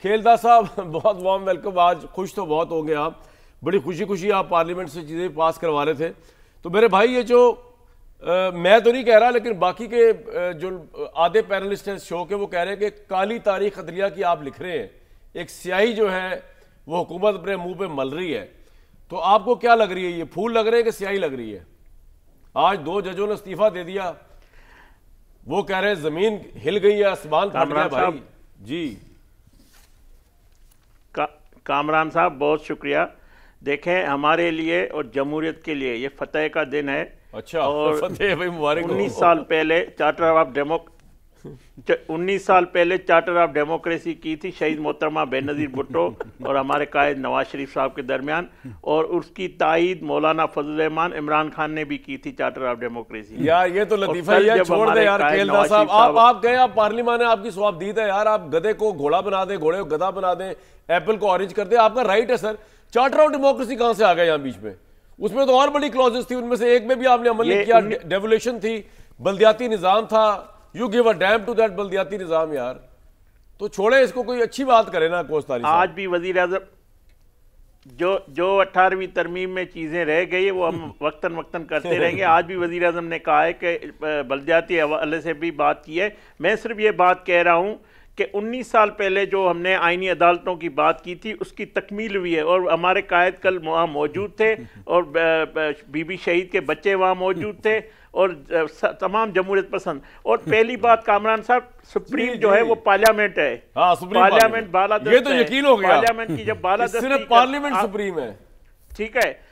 खेलदा साहब बहुत वार्म वेलकम। आज खुश तो बहुत होंगे आप, बड़ी खुशी खुशी आप पार्लियामेंट से चीज़ें पास करवा रहे थे। तो मेरे भाई ये जो मैं तो नहीं कह रहा, लेकिन बाकी के जो आधे पैनलिस्ट हैं शो के, वो कह रहे हैं कि काली तारीख अदलिया की आप लिख रहे हैं, एक स्याही जो है वो हुकूमत अपने मुंह पे मल रही है। तो आपको क्या लग रही है, ये फूल लग रहे हैं कि स्याही लग रही है? आज 2 जजों ने इस्तीफा दे दिया, वो कह रहे हैं जमीन हिल गई है, आसमान फट गया भाई जी। कामरान साहब बहुत शुक्रिया। देखें, हमारे लिए और जमहूरियत के लिए ये फतेह का दिन है। अच्छा, और फतेह भाई मुबारक। 19 साल पहले चार्टर ऑफ डेमोक्रेसी की थी शहीद मोहतरमा बेनज़ीर भुट्टो और हमारे कायद नवाज शरीफ साहब के दरमियान, और उसकी तायीद मौलाना फजल रहमान इमरान खान ने भी की थी चार्टर ऑफ डेमोक्रेसी। यार ये तो लतीफा ही है, छोड़ दे यार खेलदा साहब। आप गए, आप पार्लियामेंट है, आपकी स्वाबदीद है यार। आप गधे को घोड़ा बना दें, घोड़े को गधा बना दें, एप्पल को ऑरेंज कर दे, आपका राइट है सर। चार्टर ऑफ डेमोक्रेसी कहां से आ गया यहाँ बीच में? उसमें तो और बड़ी क्लॉजेस थी, उनमें से एक में भी आपने अमल नहीं किया। डेवोल्यूशन थी, बल्दियाती निजाम था, you give a damn to that बल्दियाती निजाम। यार तो छोड़े इसको, कोई अच्छी बात करे ना कोस्तारी। आज भी वजीर आजम जो 18वीं तरमीम में चीजें रह गई वो हम वक्तन वक्तन करते रहेंगे। आज भी वजीर आजम ने कहा है कि बल्दियाती हवाले से भी बात की है। मैं सिर्फ ये बात कह रहा हूँ कि 19 साल पहले जो हमने आईनी अदालतों की बात की थी उसकी तकमील हुई है, और हमारे कायद कल वहाँ मौजूद थे, और बीबी शहीद के बच्चे वहाँ मौजूद थे, और तमाम जमहूरियत पसंद। और पहली बात कामरान साहब, सुप्रीम जो है वो पार्लियामेंट है। हाँ, पार्लियामेंट बालादस्त, ये तो यकीन हो गया पार्लियामेंट की जब बालादस्ती, सिर्फ पार्लियामेंट सुप्रीम है, ठीक है।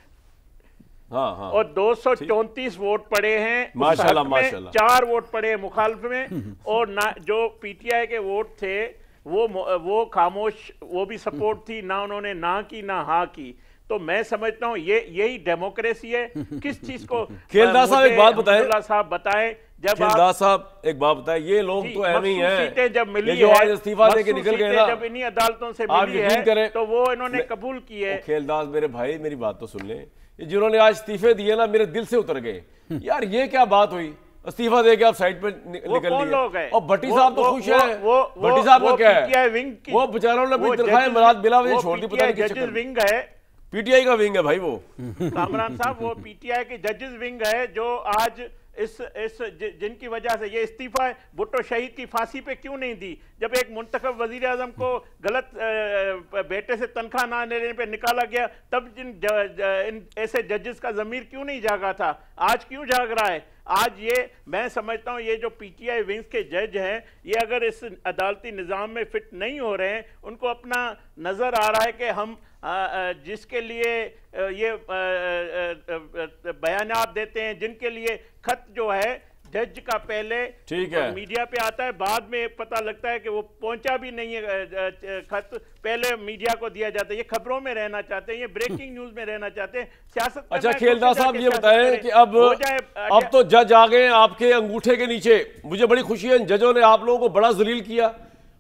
हाँ हाँ। और 234 वोट पड़े हैं माशाल्लाह माशाल्लाह, 4 वोट पड़े हैं मुखालिफ में, और ना जो पीटीआई के वोट थे वो खामोश, वो भी सपोर्ट थी, ना उन्होंने ना की ना हाँ की। तो मैं समझता हूँ यही डेमोक्रेसी है। किस चीज को खेलदा साहब एक बात बताएं, साहब बताएं, जब खेलदा साहब एक बात बताएं, ये लोग तो ऐसे ही हैं, सीटें जब मिली जो आज इस्तीफा देके निकल गए ना, जब इन्हीं अदालतों से मिली है तो वो इन्होंने कबूल की है। खेलदास मेरे भाई मेरी बात तो सुन ले, जिन्होंने आज इस्तीफे दिए ना मेरे दिल से उतर गए यार। ये क्या बात हुई, इस्तीफा देके आप साइड पे निकल लिए। और भट्टी साहब तो खुश है, भट्टी साहब का क्या है, वो बेचारों ने भी दिखाए मराद बिला वजह छोड़ दी, पता नहीं किस चक्कर। विंग है, पीटीआई का विंग है भाई वो। कामरान साहब वो पीटीआई की जजेस विंग है, जो आज जिनकी वजह से ये इस्तीफा है। भुट्टो शहीद की फांसी पे क्यों नहीं दी? जब एक मुंतखब वजीर आजम को गलत बेटे से तनख्वाह ना लेने पे निकाला गया, तब इन ऐसे जजेस का ज़मीर क्यों नहीं जागा था? आज क्यों जाग रहा है? आज ये मैं समझता हूँ ये जो पीटीआई विंग्स के जज हैं, ये अगर इस अदालती निज़ाम में फिट नहीं हो रहे हैं, उनको अपना नज़र आ रहा है कि हम जिसके लिए ये बयानात देते हैं, जिनके लिए खत जो है जज का पहले ठीक है मीडिया पे आता है, बाद में पता लगता है कि वो पहुंचा भी नहीं है, खत पहले मीडिया को दिया जाता है। ये खबरों में रहना चाहते हैं, ये ब्रेकिंग न्यूज में रहना चाहते हैं। सियासत अच्छा खेलदा साहब ये बताएं कि अब तो जज आ गए आपके अंगूठे के नीचे, मुझे बड़ी खुशी है। इन जजों ने आप लोगों को बड़ा जलील किया,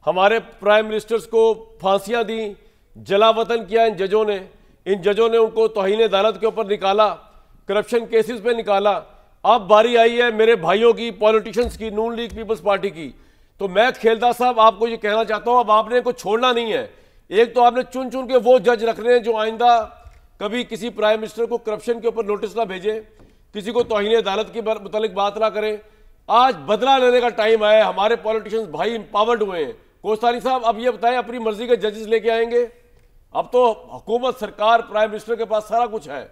हमारे प्राइम मिनिस्टर्स को फांसियां दी, जलावतन किया इन जजों ने। इन जजों ने उनको तौहीन अदालत के ऊपर निकाला, करप्शन केसेस पे निकाला। अब बारी आई है मेरे भाइयों की, पॉलिटिशियंस की, नून लीग पीपल्स पार्टी की। तो मैं खेलदा साहब आपको ये कहना चाहता हूं, अब आपने इनको छोड़ना नहीं है। एक तो आपने चुन चुन के वो जज रखने हैं जो आइंदा कभी किसी प्राइम मिनिस्टर को करप्शन के ऊपर नोटिस ना भेजे, किसी को तौहीन अदालत के मुतालिक बात ना करे। आज बदला लेने का टाइम आया, हमारे पॉलिटिशियंस भाई इंपावर्ड हुए हैं। कोस्तारी साहब अब ये बताएं, अपनी मर्जी के जजेस लेके आएंगे? अब तो हुकूमत, सरकार, प्राइम मिनिस्टर के पास सारा कुछ है।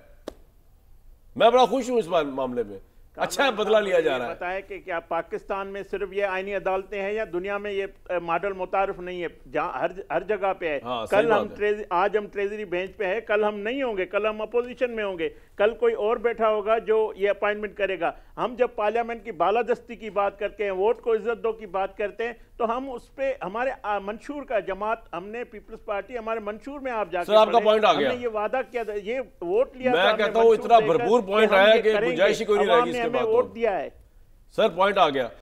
मैं बड़ा खुश हूं इस मामले में, अच्छा है बदला लिया जा रहा है। बताया कि क्या पाकिस्तान में सिर्फ ये आईनी अदालतें हैं या दुनिया में ये मॉडल मुतारिफ नहीं है, जहां हर जगह पे है। हाँ, कल हम आज हम ट्रेजरी बेंच पे है, कल हम नहीं होंगे, कल हम अपोजिशन में होंगे, कल कोई और बैठा होगा जो ये अपॉइंटमेंट करेगा। हम जब पार्लियामेंट की बालादस्ती की बात करते हैं, वोट को इज्जत दो की बात करते हैं, तो हम उस पर हमारे मंशूर का जमात, हमने पीपल्स पार्टी, हमारे मंशूर में आप जाकर आपका पॉइंट आ गया, हमने ये वादा किया था, ये वोट लिया, मैं कहता हूँ इतना भरपूर पॉइंट आया कि गुंजाइश ही कोई नहीं रहेगी इसके बाद। वोट दिया है सर, पॉइंट आ गया।